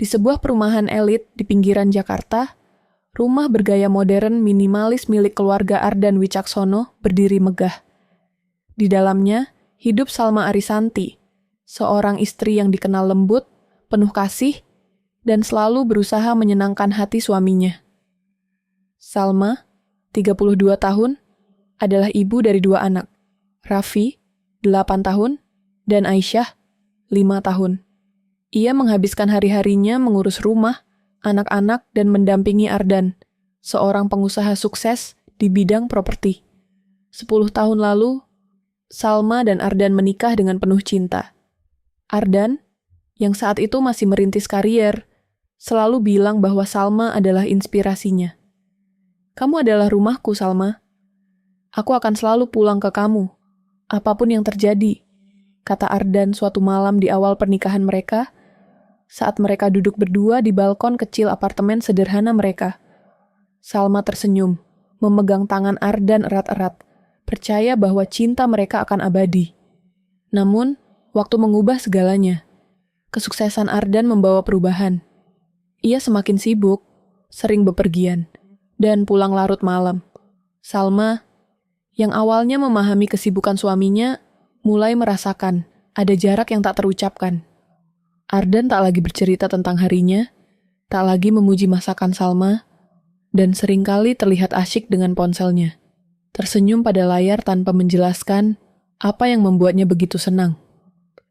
Di sebuah perumahan elit di pinggiran Jakarta, rumah bergaya modern minimalis milik keluarga Ardan Wicaksono berdiri megah. Di dalamnya hidup Salma Arisanti, seorang istri yang dikenal lembut, penuh kasih, dan selalu berusaha menyenangkan hati suaminya. Salma, 32 tahun, adalah ibu dari 2 anak, Raffi, 8 tahun, dan Aisyah, 5 tahun. Ia menghabiskan hari-harinya mengurus rumah, anak-anak, dan mendampingi Ardan, seorang pengusaha sukses di bidang properti. 10 tahun lalu, Salma dan Ardan menikah dengan penuh cinta. Ardan, yang saat itu masih merintis karier, selalu bilang bahwa Salma adalah inspirasinya. "Kamu adalah rumahku, Salma. Aku akan selalu pulang ke kamu, apapun yang terjadi," kata Ardan suatu malam di awal pernikahan mereka, saat mereka duduk berdua di balkon kecil apartemen sederhana mereka. Salma tersenyum, memegang tangan Ardan erat-erat, percaya bahwa cinta mereka akan abadi. Namun, waktu mengubah segalanya. Kesuksesan Ardan membawa perubahan. Ia semakin sibuk, sering bepergian, dan pulang larut malam. Salma, yang awalnya memahami kesibukan suaminya, mulai merasakan ada jarak yang tak terucapkan. Ardan tak lagi bercerita tentang harinya, tak lagi memuji masakan Salma, dan seringkali terlihat asyik dengan ponselnya, tersenyum pada layar tanpa menjelaskan apa yang membuatnya begitu senang.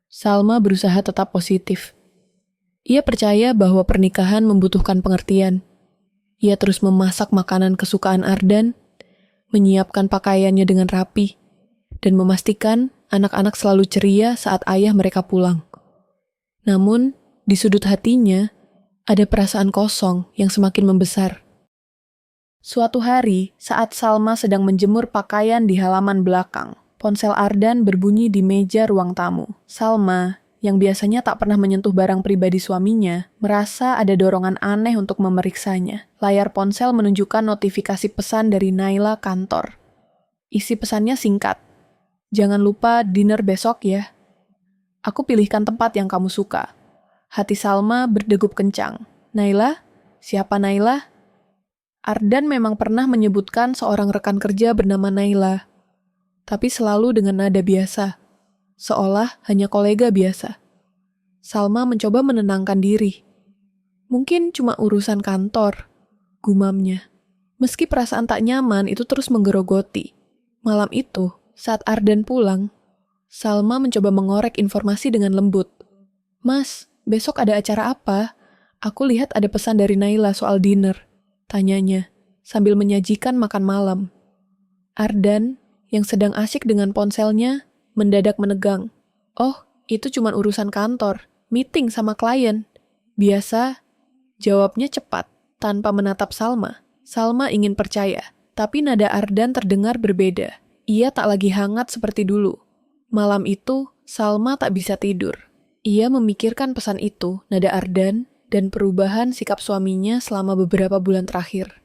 Salma berusaha tetap positif. Ia percaya bahwa pernikahan membutuhkan pengertian. Ia terus memasak makanan kesukaan Ardan, menyiapkan pakaiannya dengan rapi, dan memastikan anak-anak selalu ceria saat ayah mereka pulang. Namun, di sudut hatinya, ada perasaan kosong yang semakin membesar. Suatu hari, saat Salma sedang menjemur pakaian di halaman belakang, ponsel Ardan berbunyi di meja ruang tamu. Salma, yang biasanya tak pernah menyentuh barang pribadi suaminya, merasa ada dorongan aneh untuk memeriksanya. Layar ponsel menunjukkan notifikasi pesan dari Naila kantor. Isi pesannya singkat. "Jangan lupa dinner besok ya. Aku pilihkan tempat yang kamu suka." Hati Salma berdegup kencang. Naila? Siapa Naila? Ardan memang pernah menyebutkan seorang rekan kerja bernama Naila, tapi selalu dengan nada biasa, seolah hanya kolega biasa. Salma mencoba menenangkan diri. Mungkin cuma urusan kantor, gumamnya. Meski perasaan tak nyaman itu terus menggerogoti. Malam itu, saat Ardan pulang, Salma mencoba mengorek informasi dengan lembut. "Mas, besok ada acara apa? Aku lihat ada pesan dari Naila soal dinner," tanyanya, sambil menyajikan makan malam. Ardan, yang sedang asyik dengan ponselnya, mendadak menegang. "Oh, itu cuma urusan kantor, meeting sama klien." "Biasa," jawabnya cepat, tanpa menatap Salma. Salma ingin percaya, tapi nada Ardan terdengar berbeda. Ia tak lagi hangat seperti dulu. Malam itu, Salma tak bisa tidur. Ia memikirkan pesan itu, nada Ardan, dan perubahan sikap suaminya selama beberapa bulan terakhir.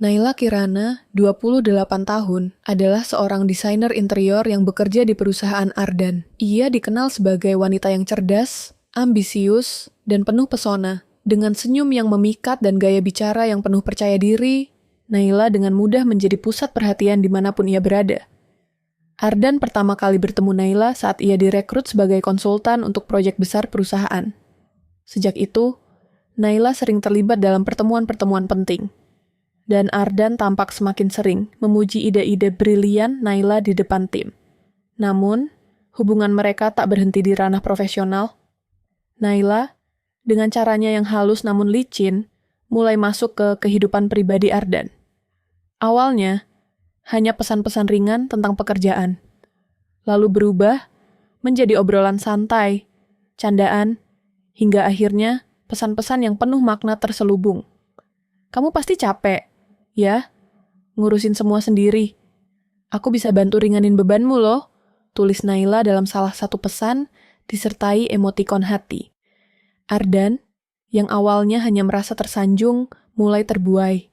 Naila Kirana, 28 tahun, adalah seorang desainer interior yang bekerja di perusahaan Ardan. Ia dikenal sebagai wanita yang cerdas, ambisius, dan penuh pesona. Dengan senyum yang memikat dan gaya bicara yang penuh percaya diri, Naila dengan mudah menjadi pusat perhatian dimanapun ia berada. Ardan pertama kali bertemu Naila saat ia direkrut sebagai konsultan untuk proyek besar perusahaan. Sejak itu, Naila sering terlibat dalam pertemuan-pertemuan penting. Dan Ardan tampak semakin sering memuji ide-ide brilian Naila di depan tim. Namun, hubungan mereka tak berhenti di ranah profesional. Naila, dengan caranya yang halus namun licin, mulai masuk ke kehidupan pribadi Ardan. Awalnya, hanya pesan-pesan ringan tentang pekerjaan. Lalu berubah menjadi obrolan santai, candaan, hingga akhirnya pesan-pesan yang penuh makna terselubung. "Kamu pasti capek, ya? Ngurusin semua sendiri. Aku bisa bantu ringanin bebanmu loh," tulis Naila dalam salah satu pesan disertai emotikon hati. Ardan, yang awalnya hanya merasa tersanjung, mulai terbuai.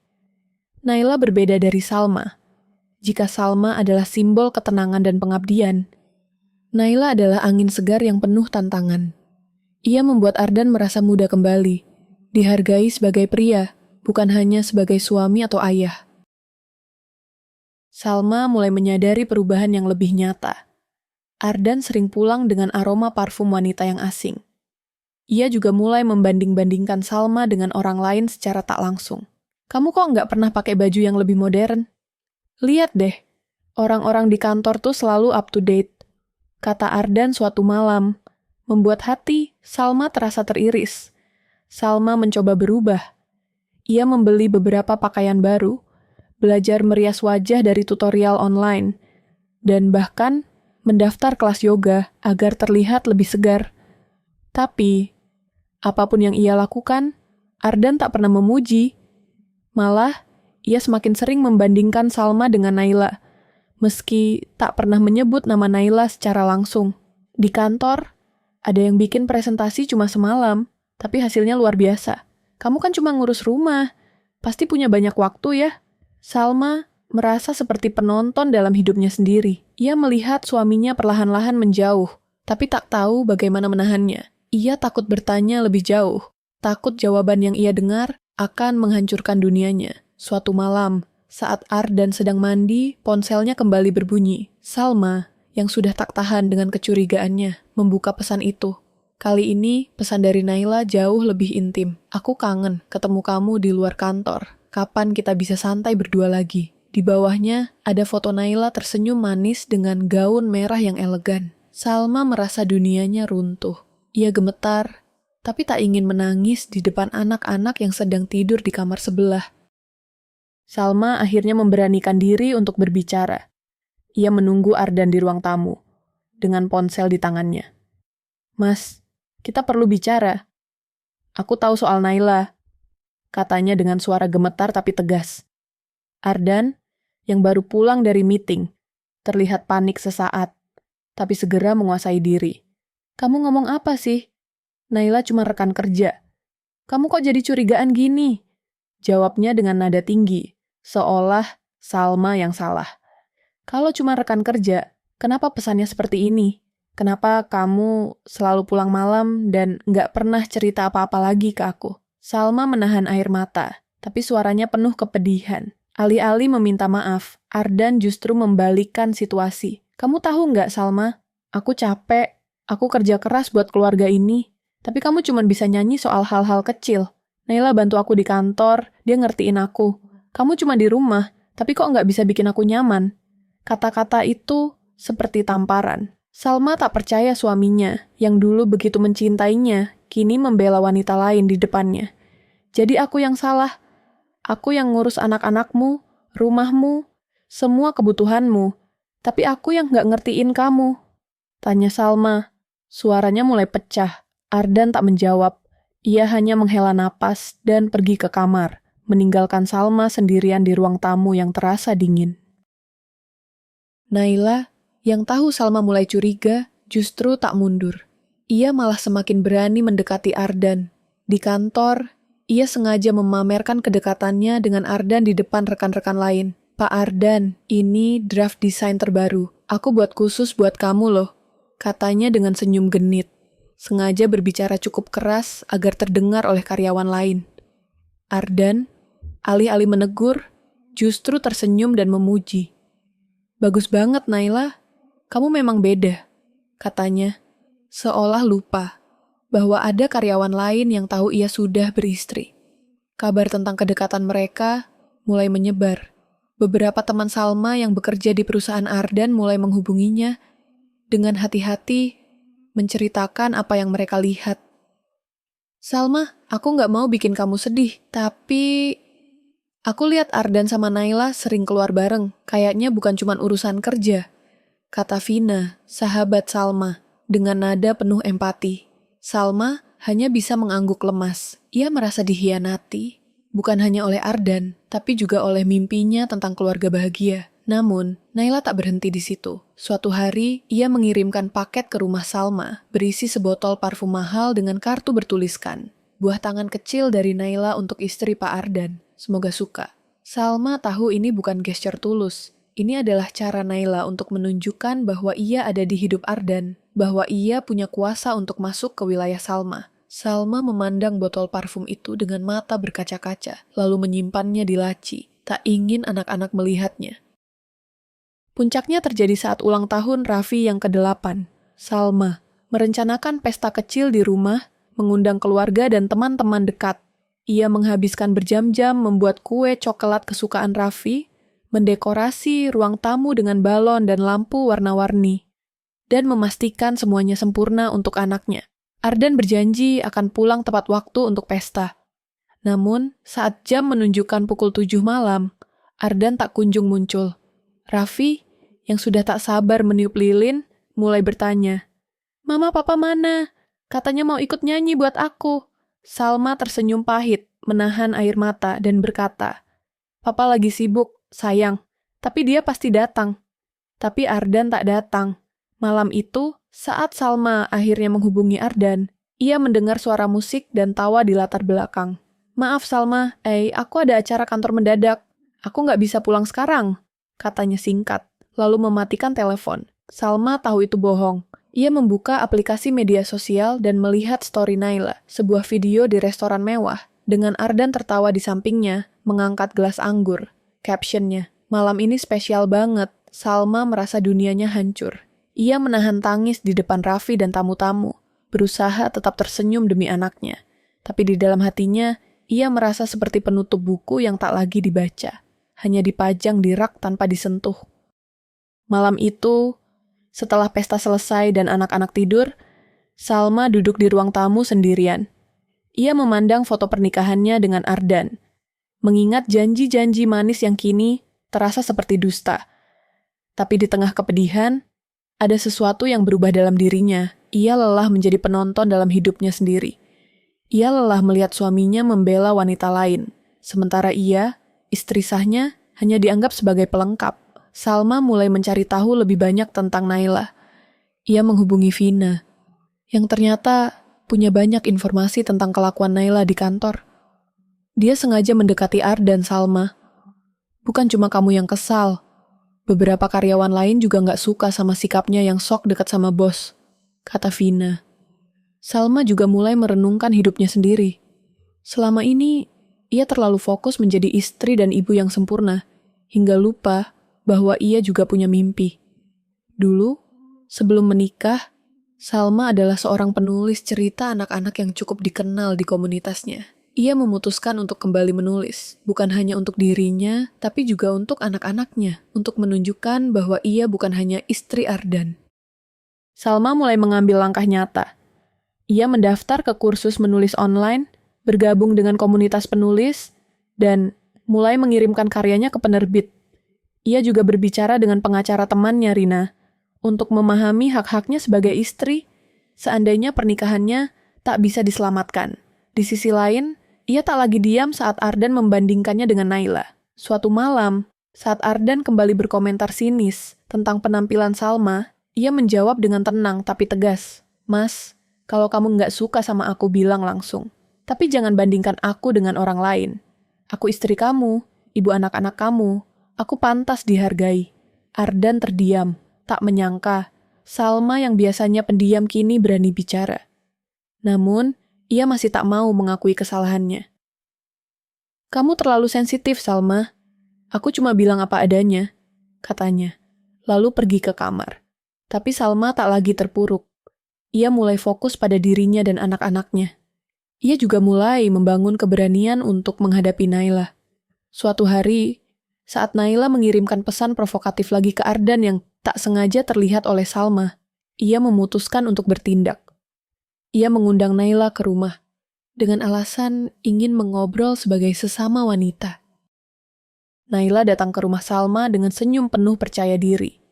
Naila berbeda dari Salma. Jika Salma adalah simbol ketenangan dan pengabdian, Naila adalah angin segar yang penuh tantangan. Ia membuat Ardan merasa muda kembali, dihargai sebagai pria, bukan hanya sebagai suami atau ayah. Salma mulai menyadari perubahan yang lebih nyata. Ardan sering pulang dengan aroma parfum wanita yang asing. Ia juga mulai membanding-bandingkan Salma dengan orang lain secara tak langsung. Kamu kok nggak pernah pakai baju yang lebih modern? Lihat deh, orang-orang di kantor tuh selalu up to date. Kata Ardan suatu malam, membuat hati Salma terasa teriris. Salma mencoba berubah. Ia membeli beberapa pakaian baru, belajar merias wajah dari tutorial online, dan bahkan mendaftar kelas yoga agar terlihat lebih segar. Tapi, apapun yang ia lakukan, Ardan tak pernah memuji. Malah, ia semakin sering membandingkan Salma dengan Naila, meski tak pernah menyebut nama Naila secara langsung. Di kantor, ada yang bikin presentasi cuma semalam, tapi hasilnya luar biasa. Kamu kan cuma ngurus rumah, pasti punya banyak waktu ya. Salma merasa seperti penonton dalam hidupnya sendiri. Ia melihat suaminya perlahan-lahan menjauh, tapi tak tahu bagaimana menahannya. Ia takut bertanya lebih jauh, takut jawaban yang ia dengar akan menghancurkan dunianya. Suatu malam, saat Ardan sedang mandi, ponselnya kembali berbunyi. Salma, yang sudah tak tahan dengan kecurigaannya, membuka pesan itu. Kali ini, pesan dari Naila jauh lebih intim. Aku kangen ketemu kamu di luar kantor. Kapan kita bisa santai berdua lagi? Di bawahnya, ada foto Naila tersenyum manis dengan gaun merah yang elegan. Salma merasa dunianya runtuh. Ia gemetar, tapi tak ingin menangis di depan anak-anak yang sedang tidur di kamar sebelah. Salma akhirnya memberanikan diri untuk berbicara. Ia menunggu Ardan di ruang tamu, dengan ponsel di tangannya. Mas, kita perlu bicara. Aku tahu soal Naila, katanya dengan suara gemetar tapi tegas. Ardan, yang baru pulang dari meeting, terlihat panik sesaat, tapi segera menguasai diri. Kamu ngomong apa sih? Naila cuma rekan kerja. Kamu kok jadi curigaan gini? Jawabnya dengan nada tinggi, seolah Salma yang salah. Kalau cuma rekan kerja, kenapa pesannya seperti ini? Kenapa kamu selalu pulang malam dan nggak pernah cerita apa-apa lagi ke aku? Salma menahan air mata, tapi suaranya penuh kepedihan. Alih-alih meminta maaf, Ardan justru membalikkan situasi. Kamu tahu nggak, Salma? Aku capek, aku kerja keras buat keluarga ini. Tapi kamu cuma bisa nyanyi soal hal-hal kecil. Naila bantu aku di kantor, dia ngertiin aku. Kamu cuma di rumah, tapi kok nggak bisa bikin aku nyaman? Kata-kata itu seperti tamparan. Salma tak percaya suaminya, yang dulu begitu mencintainya, kini membela wanita lain di depannya. Jadi aku yang salah. Aku yang ngurus anak-anakmu, rumahmu, semua kebutuhanmu. Tapi aku yang nggak ngertiin kamu. Tanya Salma. Suaranya mulai pecah. Ardan tak menjawab. Ia hanya menghela napas dan pergi ke kamar, meninggalkan Salma sendirian di ruang tamu yang terasa dingin. Naila, yang tahu Salma mulai curiga, justru tak mundur. Ia malah semakin berani mendekati Ardan. Di kantor, ia sengaja memamerkan kedekatannya dengan Ardan di depan rekan-rekan lain. Pak Ardan, ini draft desain terbaru. Aku buat khusus buat kamu loh, katanya dengan senyum genit. Sengaja berbicara cukup keras agar terdengar oleh karyawan lain. Ardan, alih-alih menegur, justru tersenyum dan memuji. Bagus banget, Naila. Kamu memang beda, katanya, seolah lupa bahwa ada karyawan lain yang tahu ia sudah beristri. Kabar tentang kedekatan mereka mulai menyebar. Beberapa teman Salma yang bekerja di perusahaan Ardan mulai menghubunginya dengan hati-hati menceritakan apa yang mereka lihat. Salma, aku nggak mau bikin kamu sedih, tapi aku lihat Ardan sama Naila sering keluar bareng, kayaknya bukan cuma urusan kerja. Kata Vina, sahabat Salma, dengan nada penuh empati. Salma hanya bisa mengangguk lemas. Ia merasa dikhianati, bukan hanya oleh Ardan, tapi juga oleh mimpinya tentang keluarga bahagia. Namun, Naila tak berhenti di situ. Suatu hari, ia mengirimkan paket ke rumah Salma, berisi sebotol parfum mahal dengan kartu bertuliskan, buah tangan kecil dari Naila untuk istri Pak Ardan. Semoga suka. Salma tahu ini bukan gesture tulus. Ini adalah cara Naila untuk menunjukkan bahwa ia ada di hidup Ardan, bahwa ia punya kuasa untuk masuk ke wilayah Salma. Salma memandang botol parfum itu dengan mata berkaca-kaca, lalu menyimpannya di laci, tak ingin anak-anak melihatnya. Puncaknya terjadi saat ulang tahun Raffi yang ke-8. Salma merencanakan pesta kecil di rumah, mengundang keluarga dan teman-teman dekat. Ia menghabiskan berjam-jam membuat kue coklat kesukaan Raffi, mendekorasi ruang tamu dengan balon dan lampu warna-warni, dan memastikan semuanya sempurna untuk anaknya. Ardan berjanji akan pulang tepat waktu untuk pesta. Namun, saat jam menunjukkan pukul 7 malam, Ardan tak kunjung muncul. Raffi, yang sudah tak sabar meniup lilin, mulai bertanya, "Mama, papa mana? Katanya mau ikut nyanyi buat aku." Salma tersenyum pahit, menahan air mata, dan berkata, "Papa lagi sibuk, sayang, tapi dia pasti datang." Tapi Ardan tak datang. Malam itu, saat Salma akhirnya menghubungi Ardan, ia mendengar suara musik dan tawa di latar belakang. "Maaf Salma, aku ada acara kantor mendadak. Aku nggak bisa pulang sekarang," katanya singkat, lalu mematikan telepon. Salma tahu itu bohong. Ia membuka aplikasi media sosial dan melihat story Naila, sebuah video di restoran mewah, dengan Ardan tertawa di sampingnya, mengangkat gelas anggur. Captionnya, "Malam ini spesial banget." Salma merasa dunianya hancur. Ia menahan tangis di depan Raffi dan tamu-tamu, berusaha tetap tersenyum demi anaknya. Tapi di dalam hatinya, ia merasa seperti penutup buku yang tak lagi dibaca, hanya dipajang di rak tanpa disentuh. Malam itu, setelah pesta selesai dan anak-anak tidur, Salma duduk di ruang tamu sendirian. Ia memandang foto pernikahannya dengan Ardan, mengingat janji-janji manis yang kini terasa seperti dusta. Tapi di tengah kepedihan, ada sesuatu yang berubah dalam dirinya. Ia lelah menjadi penonton dalam hidupnya sendiri. Ia lelah melihat suaminya membela wanita lain, sementara ia, istri sahnya, hanya dianggap sebagai pelengkap. Salma mulai mencari tahu lebih banyak tentang Naila. Ia menghubungi Vina, yang ternyata punya banyak informasi tentang kelakuan Naila di kantor. Dia sengaja mendekati Ardan, Salma. "Bukan cuma kamu yang kesal. Beberapa karyawan lain juga nggak suka sama sikapnya yang sok dekat sama bos," kata Vina. Salma juga mulai merenungkan hidupnya sendiri. Selama ini, ia terlalu fokus menjadi istri dan ibu yang sempurna, hingga lupa bahwa ia juga punya mimpi. Dulu, sebelum menikah, Salma adalah seorang penulis cerita anak-anak yang cukup dikenal di komunitasnya. Ia memutuskan untuk kembali menulis, bukan hanya untuk dirinya, tapi juga untuk anak-anaknya, untuk menunjukkan bahwa ia bukan hanya istri Ardan. Salma mulai mengambil langkah nyata. Ia mendaftar ke kursus menulis online, bergabung dengan komunitas penulis, dan mulai mengirimkan karyanya ke penerbit. Ia juga berbicara dengan pengacara temannya, Rina, untuk memahami hak-haknya sebagai istri, seandainya pernikahannya tak bisa diselamatkan. Di sisi lain, ia tak lagi diam saat Ardan membandingkannya dengan Naila. Suatu malam, saat Ardan kembali berkomentar sinis tentang penampilan Salma, ia menjawab dengan tenang tapi tegas, "Mas, kalau kamu nggak suka sama aku bilang langsung. Tapi jangan bandingkan aku dengan orang lain. Aku istri kamu, ibu anak-anak kamu. Aku pantas dihargai." Ardan terdiam, tak menyangka Salma yang biasanya pendiam kini berani bicara. Namun, ia masih tak mau mengakui kesalahannya. "Kamu terlalu sensitif, Salma. Aku cuma bilang apa adanya," katanya, lalu pergi ke kamar. Tapi Salma tak lagi terpuruk. Ia mulai fokus pada dirinya dan anak-anaknya. Ia juga mulai membangun keberanian untuk menghadapi Naila. Suatu hari, saat Naila mengirimkan pesan provokatif lagi ke Ardan yang tak sengaja terlihat oleh Salma, ia memutuskan untuk bertindak. Ia mengundang Naila ke rumah, dengan alasan ingin mengobrol sebagai sesama wanita. Naila datang ke rumah Salma dengan senyum penuh percaya diri,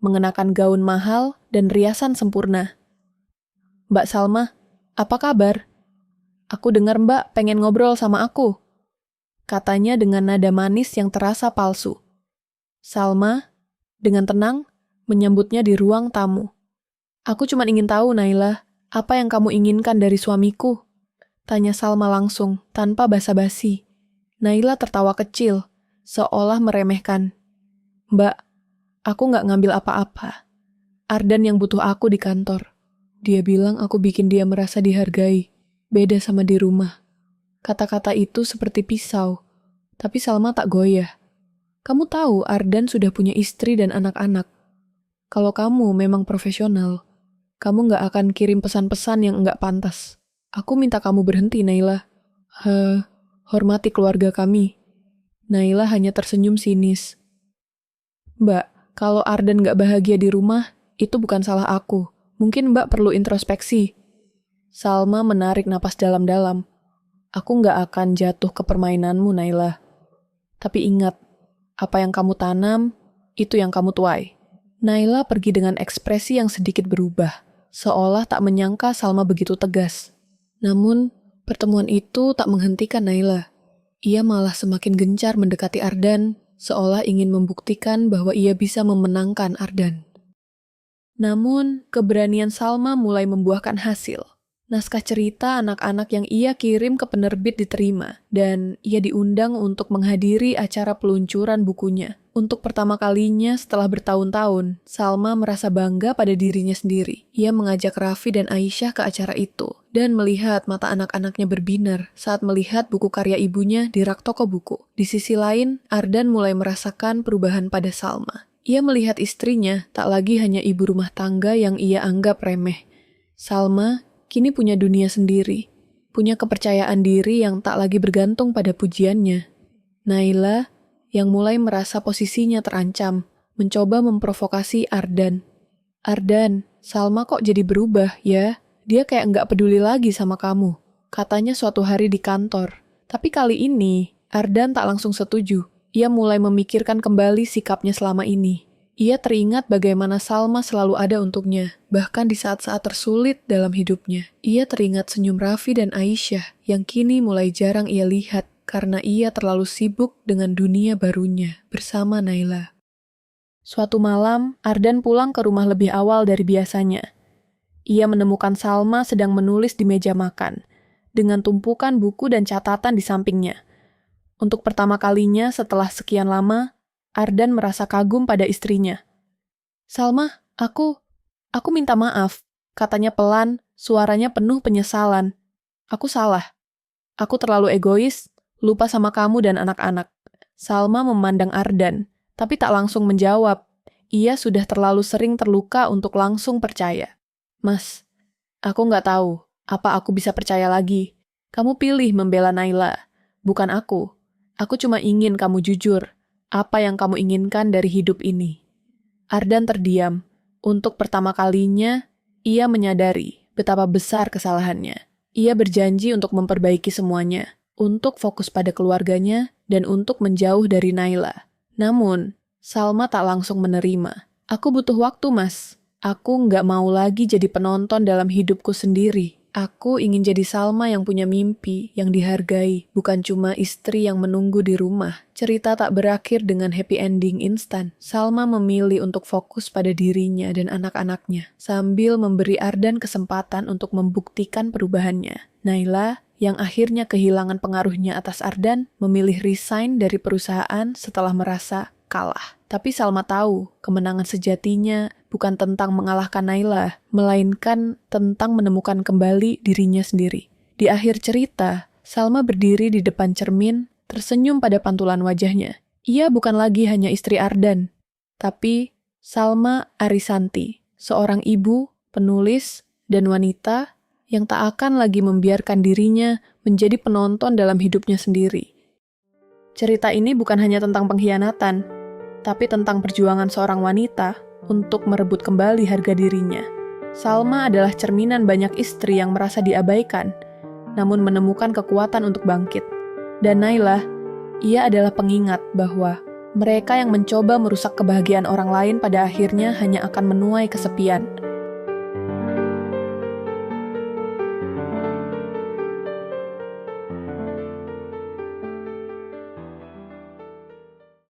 mengenakan gaun mahal dan riasan sempurna. "Mbak Salma, apa kabar? Aku dengar Mbak pengen ngobrol sama aku," katanya dengan nada manis yang terasa palsu. Salma, dengan tenang, menyambutnya di ruang tamu. "Aku cuma ingin tahu, Naila, apa yang kamu inginkan dari suamiku?" tanya Salma langsung, tanpa basa-basi. Naila tertawa kecil, seolah meremehkan. "Mbak, Aku nggak ngambil apa-apa. Ardan yang butuh aku di kantor. Dia bilang aku bikin dia merasa dihargai. Beda sama di rumah. Kata-kata itu seperti pisau. Tapi Salma tak goyah. Kamu tahu Ardan sudah punya istri dan anak-anak. Kalau kamu memang profesional, kamu nggak akan kirim pesan-pesan yang nggak pantas. Aku minta kamu berhenti, Naila. Hormati keluarga kami. Naila hanya tersenyum sinis. Mbak, kalau Ardan nggak bahagia di rumah, itu bukan salah aku. Mungkin Mbak perlu introspeksi. Salma menarik napas dalam-dalam. Aku nggak akan jatuh ke permainanmu, Naila. Tapi ingat, apa yang kamu tanam, itu yang kamu tuai. Naila pergi dengan ekspresi yang sedikit berubah, seolah tak menyangka Salma begitu tegas. Namun, pertemuan itu tak menghentikan Naila. Ia malah semakin gencar mendekati Ardan, seolah ingin membuktikan bahwa ia bisa memenangkan Ardan. Namun, keberanian Salma mulai membuahkan hasil. Naskah cerita anak-anak yang ia kirim ke penerbit diterima, dan ia diundang untuk menghadiri acara peluncuran bukunya. Untuk pertama kalinya setelah bertahun-tahun, Salma merasa bangga pada dirinya sendiri. Ia mengajak Raffi dan Aisyah ke acara itu, dan melihat mata anak-anaknya berbinar saat melihat buku karya ibunya di rak toko buku. Di sisi lain, Ardan mulai merasakan perubahan pada Salma. Ia melihat istrinya tak lagi hanya ibu rumah tangga yang ia anggap remeh. Salma kini punya dunia sendiri, punya kepercayaan diri yang tak lagi bergantung pada pujiannya. Naila, yang mulai merasa posisinya terancam, mencoba memprovokasi Ardan. Ardan, Salma kok jadi berubah ya? Dia kayak nggak peduli lagi sama kamu. Katanya suatu hari di kantor. Tapi kali ini, Ardan tak langsung setuju. Ia mulai memikirkan kembali sikapnya selama ini. Ia teringat bagaimana Salma selalu ada untuknya, bahkan di saat-saat tersulit dalam hidupnya. Ia teringat senyum Raffi dan Aisyah yang kini mulai jarang ia lihat karena ia terlalu sibuk dengan dunia barunya bersama Naila. Suatu malam, Ardan pulang ke rumah lebih awal dari biasanya. Ia menemukan Salma sedang menulis di meja makan, dengan tumpukan buku dan catatan di sampingnya. Untuk pertama kalinya setelah sekian lama, Ardan merasa kagum pada istrinya. Salma, aku minta maaf, katanya pelan, suaranya penuh penyesalan. Aku salah. Aku terlalu egois, lupa sama kamu dan anak-anak. Salma memandang Ardan, tapi tak langsung menjawab. Ia sudah terlalu sering terluka untuk langsung percaya. Mas, aku nggak tahu apa aku bisa percaya lagi. Kamu pilih membela Naila, bukan aku. Aku cuma ingin kamu jujur. Apa yang kamu inginkan dari hidup ini? Ardan terdiam. Untuk pertama kalinya, ia menyadari betapa besar kesalahannya. Ia berjanji untuk memperbaiki semuanya, untuk fokus pada keluarganya, dan untuk menjauh dari Naila. Namun, Salma tak langsung menerima. Aku butuh waktu, Mas. Aku nggak mau lagi jadi penonton dalam hidupku sendiri. Aku ingin jadi Salma yang punya mimpi, yang dihargai, bukan cuma istri yang menunggu di rumah. Cerita tak berakhir dengan happy ending instan. Salma memilih untuk fokus pada dirinya dan anak-anaknya, sambil memberi Ardan kesempatan untuk membuktikan perubahannya. Naila, yang akhirnya kehilangan pengaruhnya atas Ardan, memilih resign dari perusahaan setelah merasa kalah. Tapi Salma tahu, kemenangan sejatinya bukan tentang mengalahkan Naila, melainkan tentang menemukan kembali dirinya sendiri. Di akhir cerita, Salma berdiri di depan cermin, tersenyum pada pantulan wajahnya. Ia bukan lagi hanya istri Ardan, tapi Salma Arisanti, seorang ibu, penulis, dan wanita yang tak akan lagi membiarkan dirinya menjadi penonton dalam hidupnya sendiri. Cerita ini bukan hanya tentang pengkhianatan, tapi tentang perjuangan seorang wanita untuk merebut kembali harga dirinya. Salma adalah cerminan banyak istri yang merasa diabaikan, namun menemukan kekuatan untuk bangkit. Dan Naila, ia adalah pengingat bahwa mereka yang mencoba merusak kebahagiaan orang lain pada akhirnya hanya akan menuai kesepian.